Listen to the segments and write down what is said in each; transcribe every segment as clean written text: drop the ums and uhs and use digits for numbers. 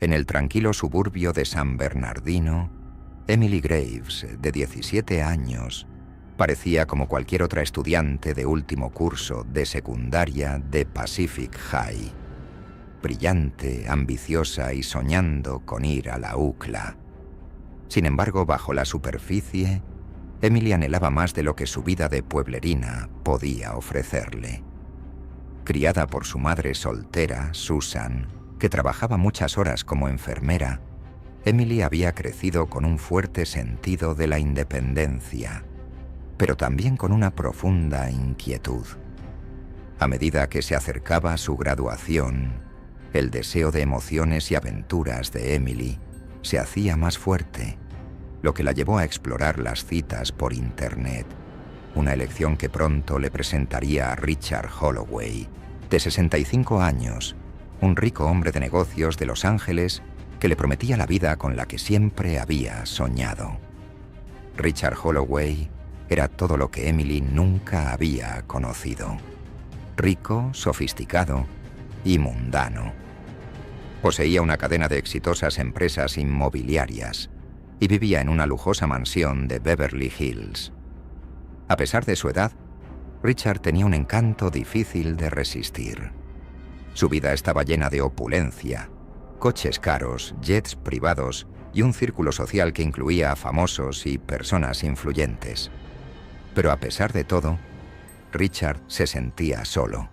En el tranquilo suburbio de San Bernardino, Emily Graves, de 17 años, parecía como cualquier otra estudiante de último curso de secundaria de Pacific High. Brillante, ambiciosa y soñando con ir a la UCLA. Sin embargo, bajo la superficie, Emily anhelaba más de lo que su vida de pueblerina podía ofrecerle. Criada por su madre soltera, Susan, que trabajaba muchas horas como enfermera, Emily había crecido con un fuerte sentido de la independencia, pero también con una profunda inquietud. A medida que se acercaba a su graduación, el deseo de emociones y aventuras de Emily se hacía más fuerte, lo que la llevó a explorar las citas por Internet, una elección que pronto le presentaría a Richard Holloway, de 65 años, un rico hombre de negocios de Los Ángeles que le prometía la vida con la que siempre había soñado. Richard Holloway era todo lo que Emily nunca había conocido. Rico, sofisticado y mundano. Poseía una cadena de exitosas empresas inmobiliarias y vivía en una lujosa mansión de Beverly Hills. A pesar de su edad, Richard tenía un encanto difícil de resistir. Su vida estaba llena de opulencia, coches caros, jets privados y un círculo social que incluía a famosos y personas influyentes. Pero a pesar de todo, Richard se sentía solo.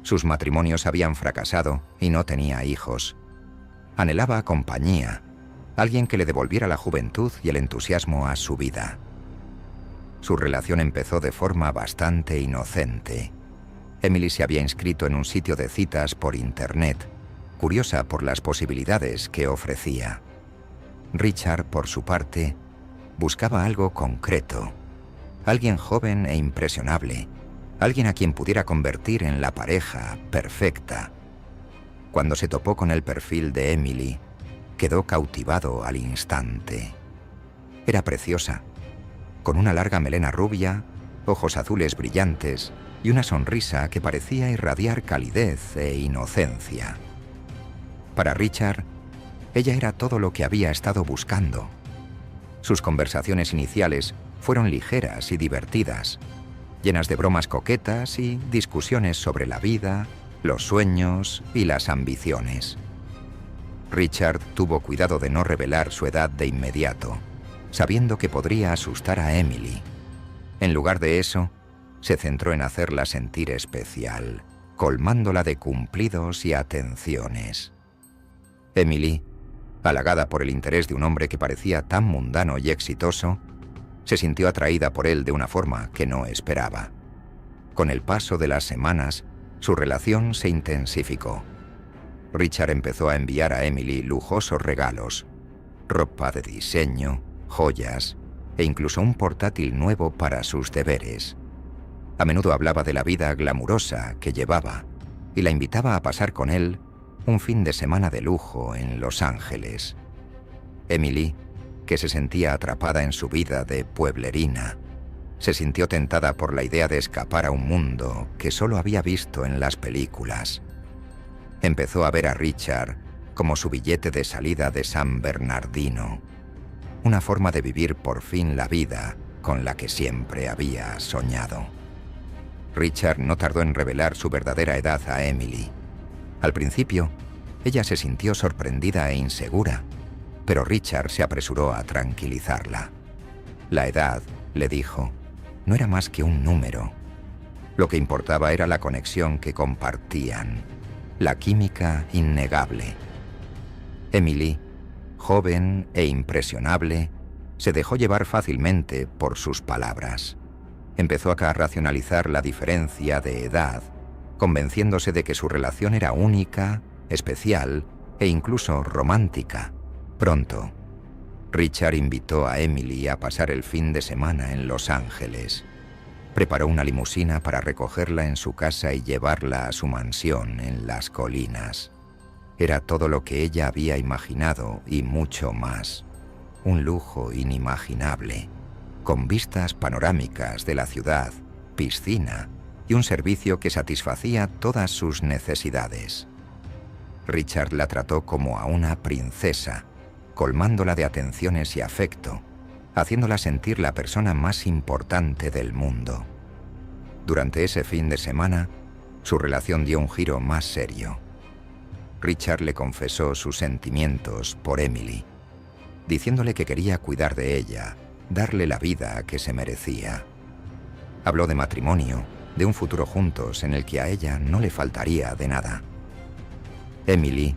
Sus matrimonios habían fracasado y no tenía hijos. Anhelaba compañía, alguien que le devolviera la juventud y el entusiasmo a su vida. Su relación empezó de forma bastante inocente. Emily se había inscrito en un sitio de citas por Internet, curiosa por las posibilidades que ofrecía. Richard, por su parte, buscaba algo concreto, alguien joven e impresionable, alguien a quien pudiera convertir en la pareja perfecta. Cuando se topó con el perfil de Emily, quedó cautivado al instante. Era preciosa, con una larga melena rubia, ojos azules brillantes y una sonrisa que parecía irradiar calidez e inocencia. Para Richard, ella era todo lo que había estado buscando. Sus conversaciones iniciales fueron ligeras y divertidas, llenas de bromas coquetas y discusiones sobre la vida, los sueños y las ambiciones. Richard tuvo cuidado de no revelar su edad de inmediato, sabiendo que podría asustar a Emily. En lugar de eso, se centró en hacerla sentir especial, colmándola de cumplidos y atenciones. Emily, halagada por el interés de un hombre que parecía tan mundano y exitoso, se sintió atraída por él de una forma que no esperaba. Con el paso de las semanas, su relación se intensificó. Richard empezó a enviar a Emily lujosos regalos, ropa de diseño, joyas e incluso un portátil nuevo para sus deberes. A menudo hablaba de la vida glamurosa que llevaba y la invitaba a pasar con él un fin de semana de lujo en Los Ángeles. Emily, que se sentía atrapada en su vida de pueblerina, se sintió tentada por la idea de escapar a un mundo que solo había visto en las películas. Empezó a ver a Richard como su billete de salida de San Bernardino, una forma de vivir por fin la vida con la que siempre había soñado. Richard no tardó en revelar su verdadera edad a Emily. Al principio, ella se sintió sorprendida e insegura, pero Richard se apresuró a tranquilizarla. La edad, le dijo, no era más que un número. Lo que importaba era la conexión que compartían, la química innegable. Emily, joven e impresionable, se dejó llevar fácilmente por sus palabras. Empezó a racionalizar la diferencia de edad, convenciéndose de que su relación era única, especial e incluso romántica. Pronto, Richard invitó a Emily a pasar el fin de semana en Los Ángeles. Preparó una limusina para recogerla en su casa y llevarla a su mansión en las colinas. Era todo lo que ella había imaginado y mucho más. Un lujo inimaginable, con vistas panorámicas de la ciudad, piscina y un servicio que satisfacía todas sus necesidades. Richard la trató como a una princesa, colmándola de atenciones y afecto, haciéndola sentir la persona más importante del mundo. Durante ese fin de semana, su relación dio un giro más serio. Richard le confesó sus sentimientos por Emily, diciéndole que quería cuidar de ella, darle la vida que se merecía. Habló de matrimonio, de un futuro juntos en el que a ella no le faltaría de nada. Emily,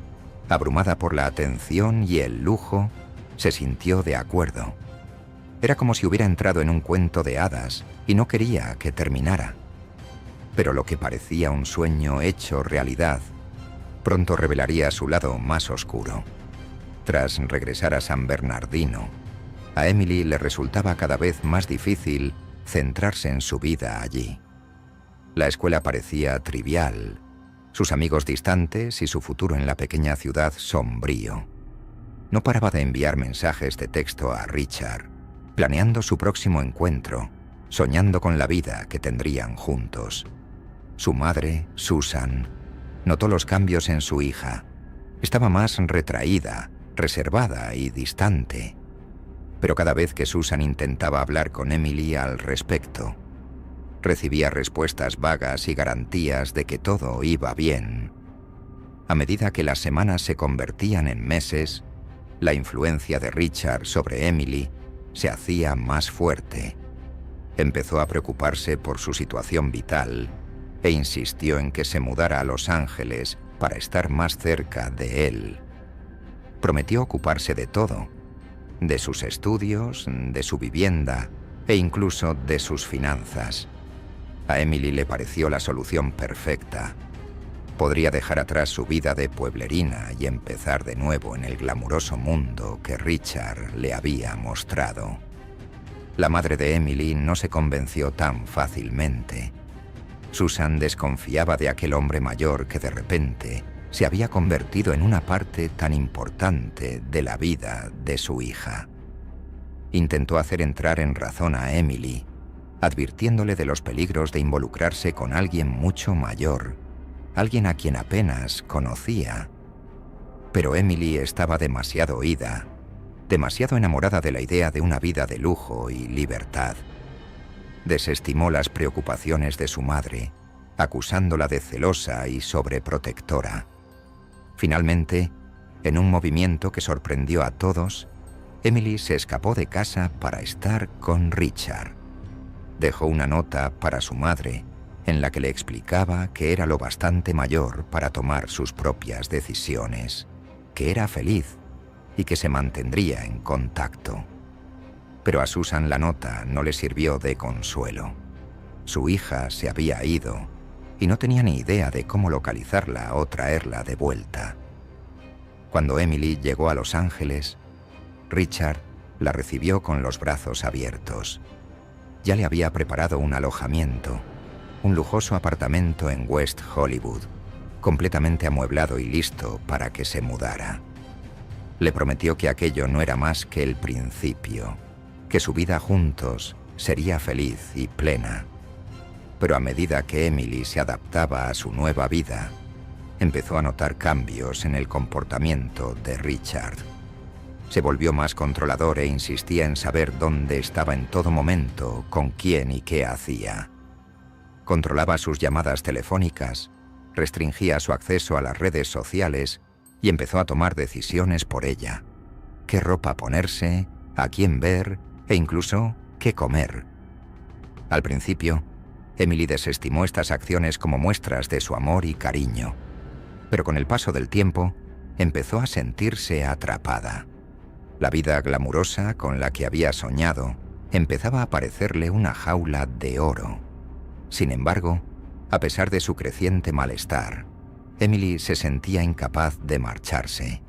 abrumada por la atención y el lujo, se sintió de acuerdo. Era como si hubiera entrado en un cuento de hadas y no quería que terminara. Pero lo que parecía un sueño hecho realidad, pronto revelaría su lado más oscuro. Tras regresar a San Bernardino, a Emily le resultaba cada vez más difícil centrarse en su vida allí. La escuela parecía trivial, sus amigos distantes y su futuro en la pequeña ciudad sombrío. No paraba de enviar mensajes de texto a Richard, planeando su próximo encuentro, soñando con la vida que tendrían juntos. Su madre, Susan, notó los cambios en su hija. Estaba más retraída, reservada y distante. Pero cada vez que Susan intentaba hablar con Emily al respecto, recibía respuestas vagas y garantías de que todo iba bien. A medida que las semanas se convertían en meses, la influencia de Richard sobre Emily se hacía más fuerte. Empezó a preocuparse por su situación vital e insistió en que se mudara a Los Ángeles para estar más cerca de él. Prometió ocuparse de todo, de sus estudios, de su vivienda e incluso de sus finanzas. A Emily le pareció la solución perfecta. Podría dejar atrás su vida de pueblerina y empezar de nuevo en el glamuroso mundo que Richard le había mostrado. La madre de Emily no se convenció tan fácilmente. Susan desconfiaba de aquel hombre mayor que de repente se había convertido en una parte tan importante de la vida de su hija. Intentó hacer entrar en razón a Emily, advirtiéndole de los peligros de involucrarse con alguien mucho mayor, alguien a quien apenas conocía. Pero Emily estaba demasiado oída, demasiado enamorada de la idea de una vida de lujo y libertad. Desestimó las preocupaciones de su madre, acusándola de celosa y sobreprotectora. Finalmente, en un movimiento que sorprendió a todos, Emily se escapó de casa para estar con Richard. Dejó una nota para su madre en la que le explicaba que era lo bastante mayor para tomar sus propias decisiones, que era feliz y que se mantendría en contacto. Pero a Susan la nota no le sirvió de consuelo. Su hija se había ido y no tenía ni idea de cómo localizarla o traerla de vuelta. Cuando Emily llegó a Los Ángeles, Richard la recibió con los brazos abiertos. Ya le había preparado un alojamiento, un lujoso apartamento en West Hollywood, completamente amueblado y listo para que se mudara. Le prometió que aquello no era más que el principio, que su vida juntos sería feliz y plena. Pero a medida que Emily se adaptaba a su nueva vida, empezó a notar cambios en el comportamiento de Richard. Se volvió más controlador e insistía en saber dónde estaba en todo momento, con quién y qué hacía. Controlaba sus llamadas telefónicas, restringía su acceso a las redes sociales y empezó a tomar decisiones por ella. Qué ropa ponerse, a quién ver e incluso qué comer. Al principio, Emily desestimó estas acciones como muestras de su amor y cariño, pero con el paso del tiempo empezó a sentirse atrapada. La vida glamurosa con la que había soñado empezaba a parecerle una jaula de oro. Sin embargo, a pesar de su creciente malestar, Emily se sentía incapaz de marcharse.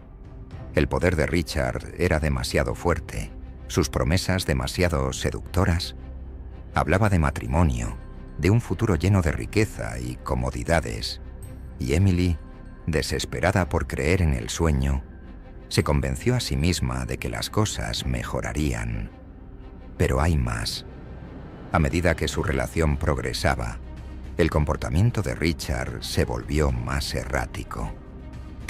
El poder de Richard era demasiado fuerte, sus promesas demasiado seductoras. Hablaba de matrimonio, de un futuro lleno de riqueza y comodidades, y Emily, desesperada por creer en el sueño, se convenció a sí misma de que las cosas mejorarían. Pero hay más. A medida que su relación progresaba, el comportamiento de Richard se volvió más errático.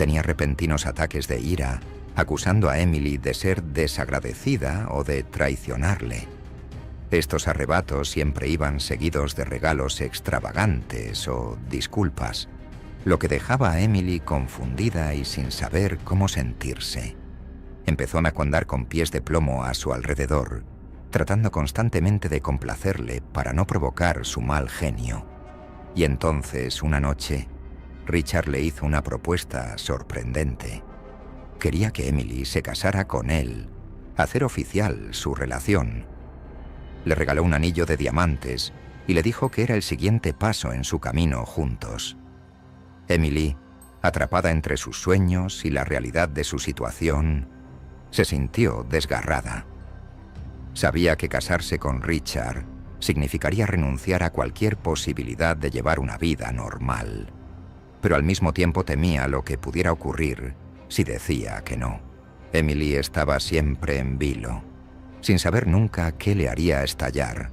Tenía repentinos ataques de ira, acusando a Emily de ser desagradecida o de traicionarle. Estos arrebatos siempre iban seguidos de regalos extravagantes o disculpas, lo que dejaba a Emily confundida y sin saber cómo sentirse. Empezó a andar con pies de plomo a su alrededor, tratando constantemente de complacerle para no provocar su mal genio. Y entonces, una noche, Richard le hizo una propuesta sorprendente. Quería que Emily se casara con él, hacer oficial su relación. Le regaló un anillo de diamantes y le dijo que era el siguiente paso en su camino juntos. Emily, atrapada entre sus sueños y la realidad de su situación, se sintió desgarrada. Sabía que casarse con Richard significaría renunciar a cualquier posibilidad de llevar una vida normal, pero al mismo tiempo temía lo que pudiera ocurrir si decía que no. Emily estaba siempre en vilo, sin saber nunca qué le haría estallar.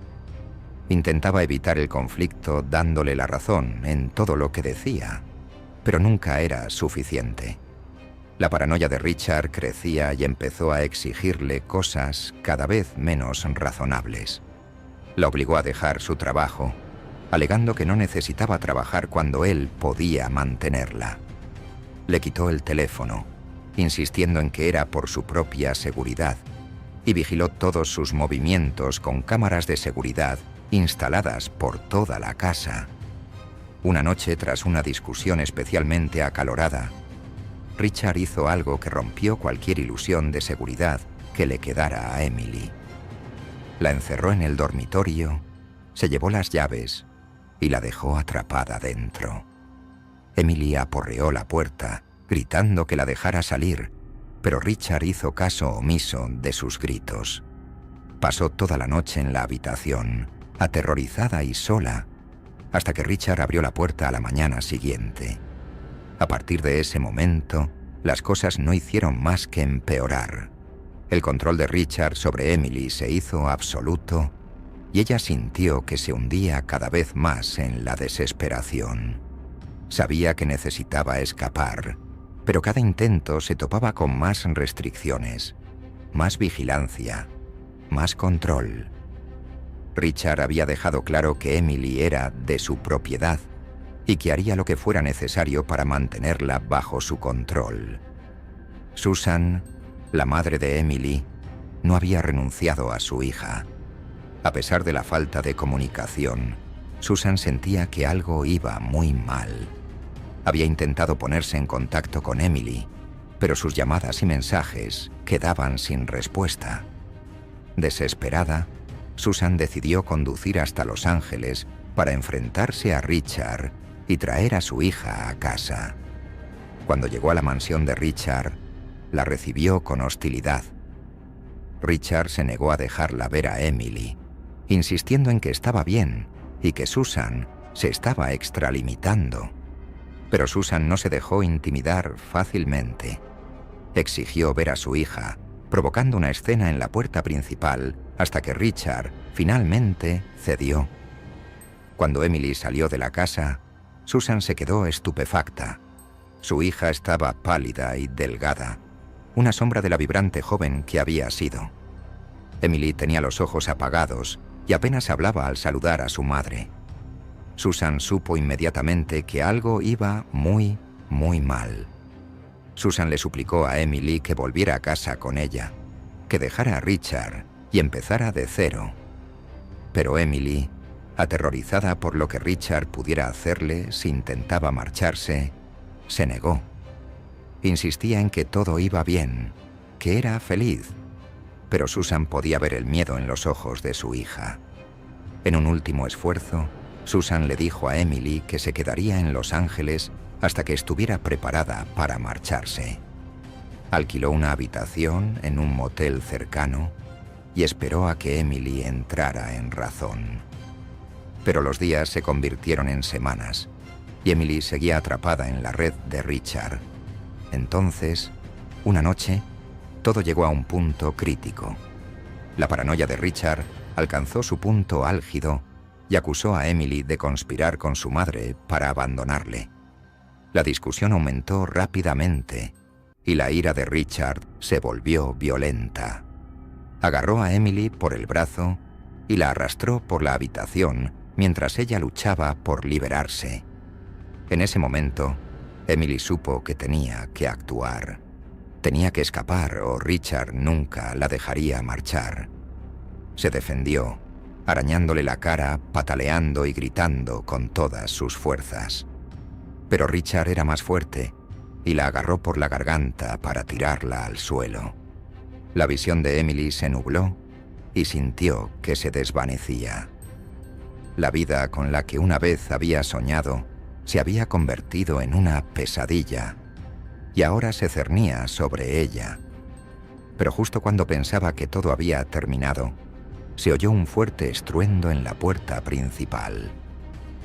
Intentaba evitar el conflicto dándole la razón en todo lo que decía, pero nunca era suficiente. La paranoia de Richard crecía y empezó a exigirle cosas cada vez menos razonables. La obligó a dejar su trabajo, alegando que no necesitaba trabajar cuando él podía mantenerla. Le quitó el teléfono, insistiendo en que era por su propia seguridad, y vigiló todos sus movimientos con cámaras de seguridad instaladas por toda la casa. Una noche, tras una discusión especialmente acalorada, Richard hizo algo que rompió cualquier ilusión de seguridad que le quedara a Emily. La encerró en el dormitorio, se llevó las llaves y la dejó atrapada dentro. Emily aporreó la puerta, gritando que la dejara salir, pero Richard hizo caso omiso de sus gritos. Pasó toda la noche en la habitación, aterrorizada y sola, hasta que Richard abrió la puerta a la mañana siguiente. A partir de ese momento, las cosas no hicieron más que empeorar. El control de Richard sobre Emily se hizo absoluto y ella sintió que se hundía cada vez más en la desesperación. Sabía que necesitaba escapar, pero cada intento se topaba con más restricciones, más vigilancia, más control. Richard había dejado claro que Emily era de su propiedad y que haría lo que fuera necesario para mantenerla bajo su control. Susan, la madre de Emily, no había renunciado a su hija. A pesar de la falta de comunicación, Susan sentía que algo iba muy mal. Había intentado ponerse en contacto con Emily, pero sus llamadas y mensajes quedaban sin respuesta. Desesperada, Susan decidió conducir hasta Los Ángeles para enfrentarse a Richard y traer a su hija a casa. Cuando llegó a la mansión de Richard, la recibió con hostilidad. Richard se negó a dejarla ver a Emily, insistiendo en que estaba bien y que Susan se estaba extralimitando. Pero Susan no se dejó intimidar fácilmente. Exigió ver a su hija, provocando una escena en la puerta principal hasta que Richard finalmente cedió. Cuando Emily salió de la casa, Susan se quedó estupefacta. Su hija estaba pálida y delgada, una sombra de la vibrante joven que había sido. Emily tenía los ojos apagados y apenas hablaba al saludar a su madre. Susan supo inmediatamente que algo iba muy, muy mal. Susan le suplicó a Emily que volviera a casa con ella, que dejara a Richard y empezara de cero. Pero Emily, aterrorizada por lo que Richard pudiera hacerle si intentaba marcharse, se negó. Insistía en que todo iba bien, que era feliz, pero Susan podía ver el miedo en los ojos de su hija. En un último esfuerzo, Susan le dijo a Emily que se quedaría en Los Ángeles hasta que estuviera preparada para marcharse. Alquiló una habitación en un motel cercano y esperó a que Emily entrara en razón. Pero los días se convirtieron en semanas y Emily seguía atrapada en la red de Richard. Entonces, una noche, todo llegó a un punto crítico. La paranoia de Richard alcanzó su punto álgido y acusó a Emily de conspirar con su madre para abandonarle. La discusión aumentó rápidamente y la ira de Richard se volvió violenta. Agarró a Emily por el brazo y la arrastró por la habitación mientras ella luchaba por liberarse. En ese momento, Emily supo que tenía que actuar. Tenía que escapar o Richard nunca la dejaría marchar. Se defendió, arañándole la cara, pataleando y gritando con todas sus fuerzas. Pero Richard era más fuerte y la agarró por la garganta para tirarla al suelo. La visión de Emily se nubló y sintió que se desvanecía. La vida con la que una vez había soñado se había convertido en una pesadilla y ahora se cernía sobre ella. Pero justo cuando pensaba que todo había terminado, se oyó un fuerte estruendo en la puerta principal.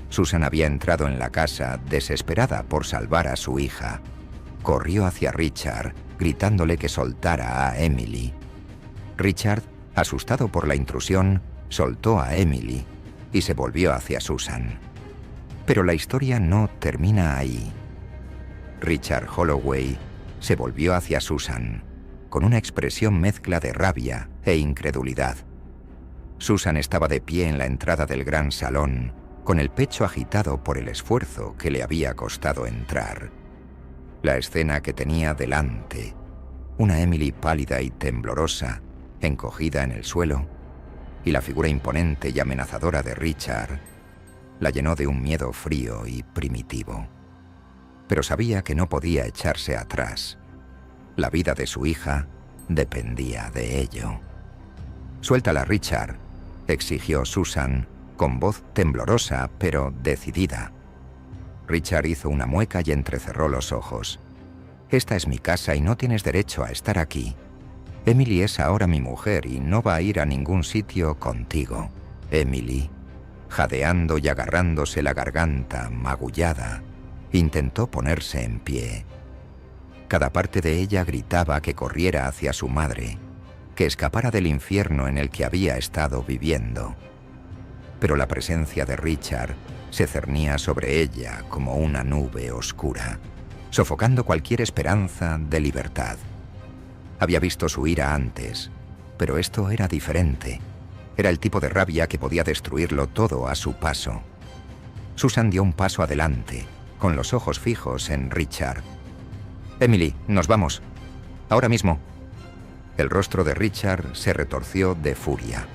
Susan había entrado en la casa desesperada por salvar a su hija. Corrió hacia Richard, gritándole que soltara a Emily. Richard, asustado por la intrusión, soltó a Emily y se volvió hacia Susan. Pero la historia no termina ahí. Richard Holloway se volvió hacia Susan, con una expresión mezcla de rabia e incredulidad. Susan estaba de pie en la entrada del gran salón, con el pecho agitado por el esfuerzo que le había costado entrar. La escena que tenía delante, una Emily pálida y temblorosa, encogida en el suelo, y la figura imponente y amenazadora de Richard, la llenó de un miedo frío y primitivo. Pero sabía que no podía echarse atrás. La vida de su hija dependía de ello. «Suéltala, Richard», exigió Susan, con voz temblorosa pero decidida. Richard hizo una mueca y entrecerró los ojos. «Esta es mi casa y no tienes derecho a estar aquí. Emily es ahora mi mujer y no va a ir a ningún sitio contigo». Emily, jadeando y agarrándose la garganta magullada, intentó ponerse en pie. Cada parte de ella gritaba que corriera hacia su madre, que escapara del infierno en el que había estado viviendo. Pero la presencia de Richard se cernía sobre ella como una nube oscura, sofocando cualquier esperanza de libertad. Había visto su ira antes, pero esto era diferente. Era el tipo de rabia que podía destruirlo todo a su paso. Susan dio un paso adelante, con los ojos fijos en Richard. «Emily, nos vamos. Ahora mismo». El rostro de Richard se retorció de furia.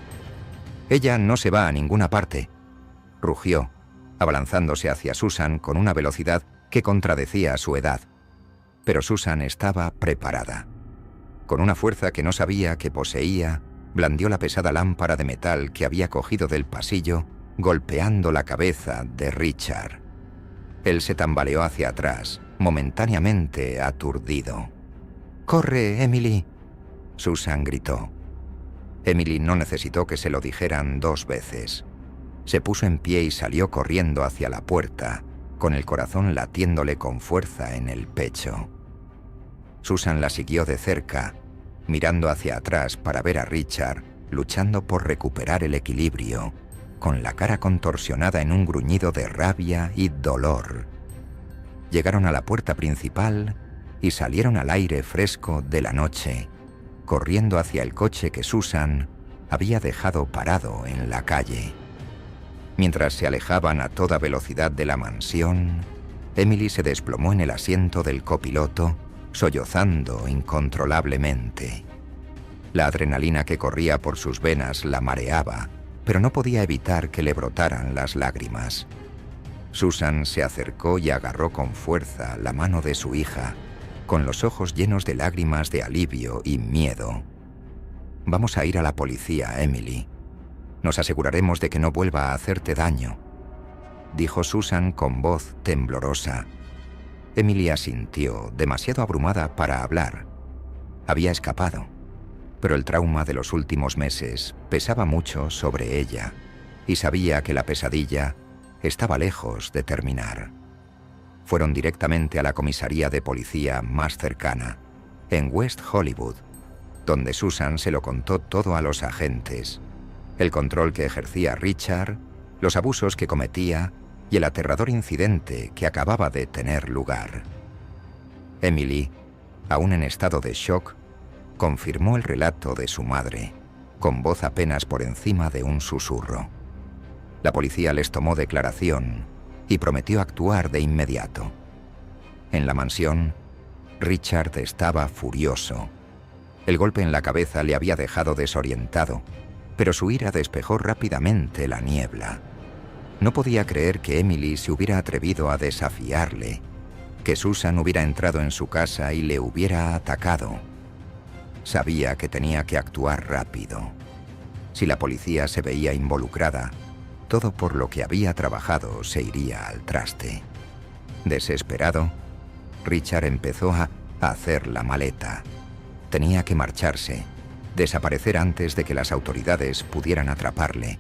«Ella no se va a ninguna parte», rugió, abalanzándose hacia Susan con una velocidad que contradecía su edad. Pero Susan estaba preparada. Con una fuerza que no sabía que poseía, blandió la pesada lámpara de metal que había cogido del pasillo, golpeando la cabeza de Richard. Él se tambaleó hacia atrás, momentáneamente aturdido. «¡Corre, Emily!», Susan gritó. Emily no necesitó que se lo dijeran 2 veces. Se puso en pie y salió corriendo hacia la puerta, con el corazón latiéndole con fuerza en el pecho. Susan la siguió de cerca, mirando hacia atrás para ver a Richard luchando por recuperar el equilibrio, con la cara contorsionada en un gruñido de rabia y dolor. Llegaron a la puerta principal y salieron al aire fresco de la noche, corriendo hacia el coche que Susan había dejado parado en la calle. Mientras se alejaban a toda velocidad de la mansión, Emily se desplomó en el asiento del copiloto, sollozando incontrolablemente. La adrenalina que corría por sus venas la mareaba, pero no podía evitar que le brotaran las lágrimas. Susan se acercó y agarró con fuerza la mano de su hija, con los ojos llenos de lágrimas de alivio y miedo. «Vamos a ir a la policía, Emily. Nos aseguraremos de que no vuelva a hacerte daño», dijo Susan con voz temblorosa. Emily asintió, demasiado abrumada para hablar. Había escapado, pero el trauma de los últimos meses pesaba mucho sobre ella y sabía que la pesadilla estaba lejos de terminar. Fueron directamente a la comisaría de policía más cercana, en West Hollywood, donde Susan se lo contó todo a los agentes: el control que ejercía Richard, los abusos que cometía y el aterrador incidente que acababa de tener lugar. Emily, aún en estado de shock, confirmó el relato de su madre, con voz apenas por encima de un susurro. La policía les tomó declaración y prometió actuar de inmediato. En la mansión, Richard estaba furioso. El golpe en la cabeza le había dejado desorientado, pero su ira despejó rápidamente la niebla. No podía creer que Emily se hubiera atrevido a desafiarle, que Susan hubiera entrado en su casa y le hubiera atacado. Sabía que tenía que actuar rápido. Si la policía se veía involucrada, todo por lo que había trabajado se iría al traste. Desesperado, Richard empezó a hacer la maleta. Tenía que marcharse, desaparecer antes de que las autoridades pudieran atraparle.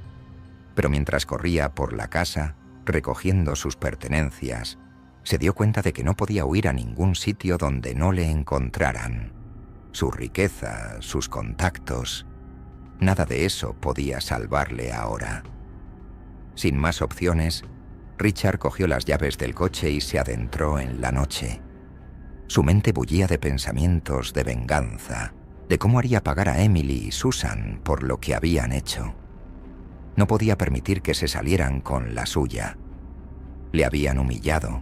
Pero mientras corría por la casa, recogiendo sus pertenencias, se dio cuenta de que no podía huir a ningún sitio donde no le encontraran. Su riqueza, sus contactos, nada de eso podía salvarle ahora. Sin más opciones, Richard cogió las llaves del coche y se adentró en la noche. Su mente bullía de pensamientos de venganza, de cómo haría pagar a Emily y Susan por lo que habían hecho. No podía permitir que se salieran con la suya. Le habían humillado,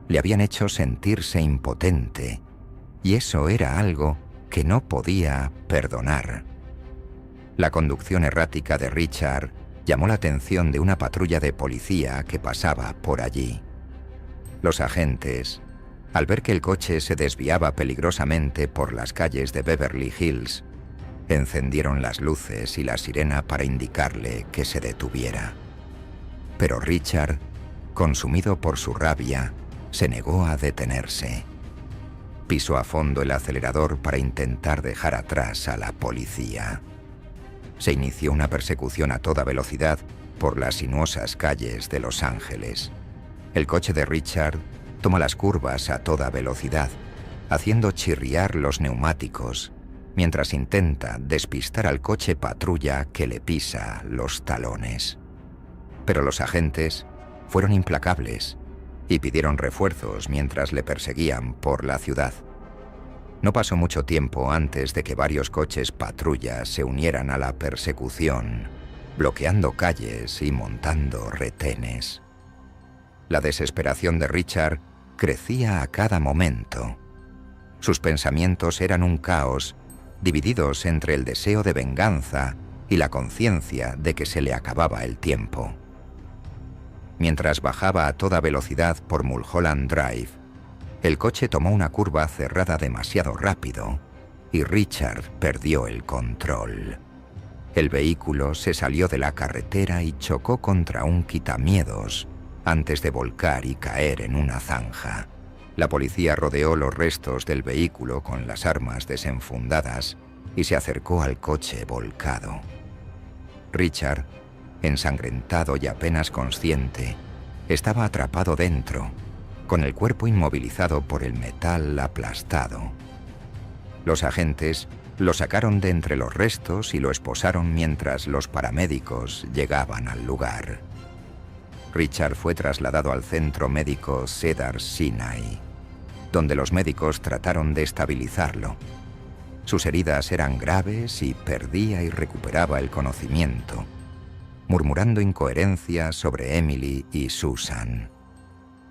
le habían hecho sentirse impotente, y eso era algo que no podía perdonar. La conducción errática de Richard llamó la atención de una patrulla de policía que pasaba por allí. Los agentes, al ver que el coche se desviaba peligrosamente por las calles de Beverly Hills, encendieron las luces y la sirena para indicarle que se detuviera. Pero Richard, consumido por su rabia, se negó a detenerse. Pisó a fondo el acelerador para intentar dejar atrás a la policía. Se inició una persecución a toda velocidad por las sinuosas calles de Los Ángeles. El coche de Richard toma las curvas a toda velocidad, haciendo chirriar los neumáticos, mientras intenta despistar al coche patrulla que le pisa los talones. Pero los agentes fueron implacables y pidieron refuerzos mientras le perseguían por la ciudad. No pasó mucho tiempo antes de que varios coches patrulla se unieran a la persecución, bloqueando calles y montando retenes. La desesperación de Richard crecía a cada momento. Sus pensamientos eran un caos, divididos entre el deseo de venganza y la conciencia de que se le acababa el tiempo. Mientras bajaba a toda velocidad por Mulholland Drive, el coche tomó una curva cerrada demasiado rápido y Richard perdió el control. El vehículo se salió de la carretera y chocó contra un quitamiedos antes de volcar y caer en una zanja. La policía rodeó los restos del vehículo con las armas desenfundadas y se acercó al coche volcado. Richard, ensangrentado y apenas consciente, estaba atrapado dentro, con el cuerpo inmovilizado por el metal aplastado. Los agentes lo sacaron de entre los restos y lo esposaron mientras los paramédicos llegaban al lugar. Richard fue trasladado al centro médico Cedars-Sinai, donde los médicos trataron de estabilizarlo. Sus heridas eran graves y perdía y recuperaba el conocimiento, murmurando incoherencias sobre Emily y Susan.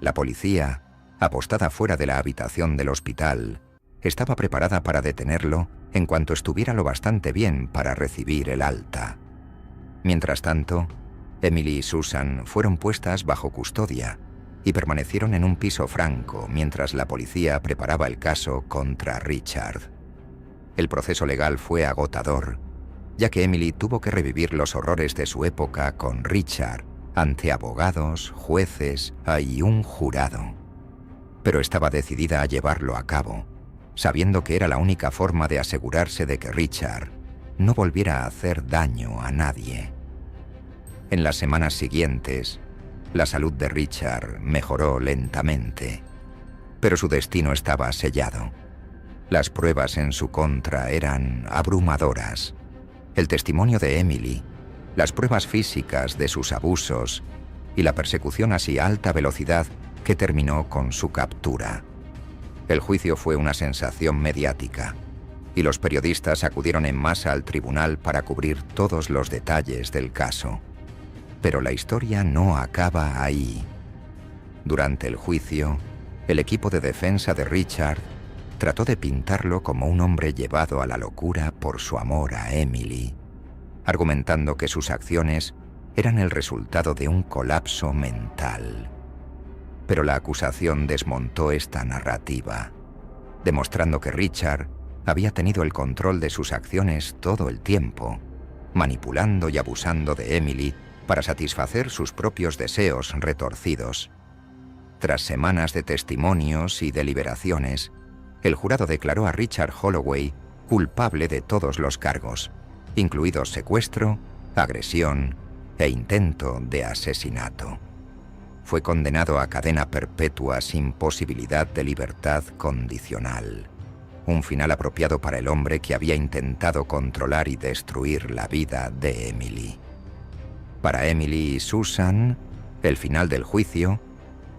La policía, apostada fuera de la habitación del hospital, estaba preparada para detenerlo en cuanto estuviera lo bastante bien para recibir el alta. Mientras tanto, Emily y Susan fueron puestas bajo custodia y permanecieron en un piso franco mientras la policía preparaba el caso contra Richard. El proceso legal fue agotador, ya que Emily tuvo que revivir los horrores de su época con Richard ante abogados, jueces y un jurado. Pero estaba decidida a llevarlo a cabo, sabiendo que era la única forma de asegurarse de que Richard no volviera a hacer daño a nadie. En las semanas siguientes, la salud de Richard mejoró lentamente, pero su destino estaba sellado. Las pruebas en su contra eran abrumadoras. El testimonio de Emily, las pruebas físicas de sus abusos y la persecución así a alta velocidad que terminó con su captura. El juicio fue una sensación mediática, y los periodistas acudieron en masa al tribunal para cubrir todos los detalles del caso. Pero la historia no acaba ahí. Durante el juicio, el equipo de defensa de Richard trató de pintarlo como un hombre llevado a la locura por su amor a Emily, argumentando que sus acciones eran el resultado de un colapso mental. Pero la acusación desmontó esta narrativa, demostrando que Richard había tenido el control de sus acciones todo el tiempo, manipulando y abusando de Emily para satisfacer sus propios deseos retorcidos. Tras semanas de testimonios y deliberaciones, el jurado declaró a Richard Holloway culpable de todos los cargos, incluidos secuestro, agresión e intento de asesinato. Fue condenado a cadena perpetua sin posibilidad de libertad condicional, un final apropiado para el hombre que había intentado controlar y destruir la vida de Emily. Para Emily y Susan, el final del juicio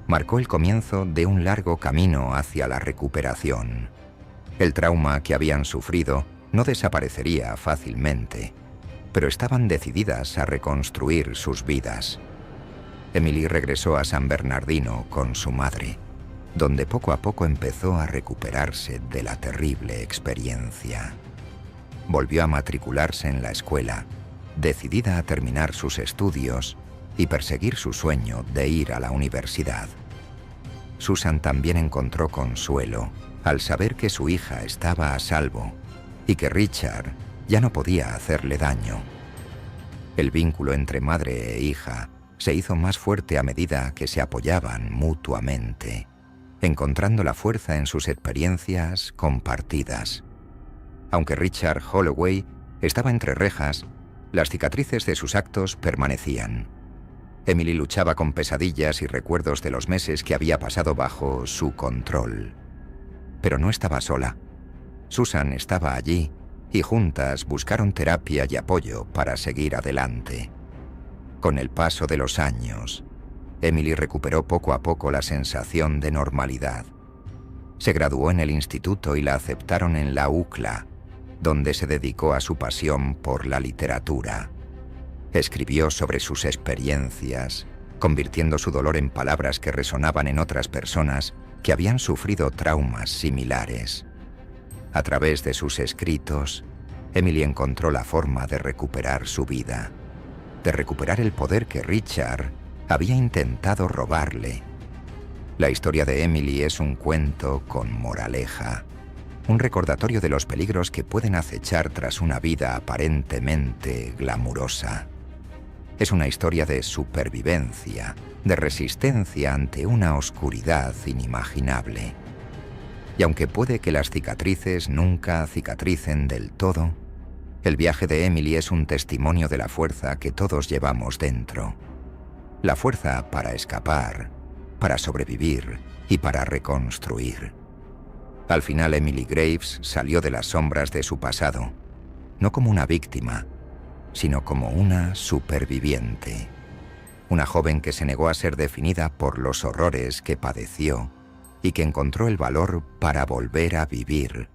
marcó el comienzo de un largo camino hacia la recuperación. El trauma que habían sufrido no desaparecería fácilmente, pero estaban decididas a reconstruir sus vidas. Emily regresó a San Bernardino con su madre, donde poco a poco empezó a recuperarse de la terrible experiencia. Volvió a matricularse en la escuela, decidida a terminar sus estudios y perseguir su sueño de ir a la universidad. Susan también encontró consuelo al saber que su hija estaba a salvo y que Richard ya no podía hacerle daño. El vínculo entre madre e hija se hizo más fuerte a medida que se apoyaban mutuamente, encontrando la fuerza en sus experiencias compartidas. Aunque Richard Holloway estaba entre rejas, las cicatrices de sus actos permanecían. Emily luchaba con pesadillas y recuerdos de los meses que había pasado bajo su control. Pero no estaba sola. Susan estaba allí y juntas buscaron terapia y apoyo para seguir adelante. Con el paso de los años, Emily recuperó poco a poco la sensación de normalidad. Se graduó en el instituto y la aceptaron en la UCLA, donde se dedicó a su pasión por la literatura. Escribió sobre sus experiencias, convirtiendo su dolor en palabras que resonaban en otras personas que habían sufrido traumas similares. A través de sus escritos, Emily encontró la forma de recuperar su vida, de recuperar el poder que Richard había intentado robarle. La historia de Emily es un cuento con moraleja, un recordatorio de los peligros que pueden acechar tras una vida aparentemente glamurosa. Es una historia de supervivencia, de resistencia ante una oscuridad inimaginable. Y aunque puede que las cicatrices nunca cicatricen del todo, el viaje de Emily es un testimonio de la fuerza que todos llevamos dentro. La fuerza para escapar, para sobrevivir y para reconstruir. Al final, Emily Graves salió de las sombras de su pasado, no como una víctima, sino como una superviviente. Una joven que se negó a ser definida por los horrores que padeció y que encontró el valor para volver a vivir,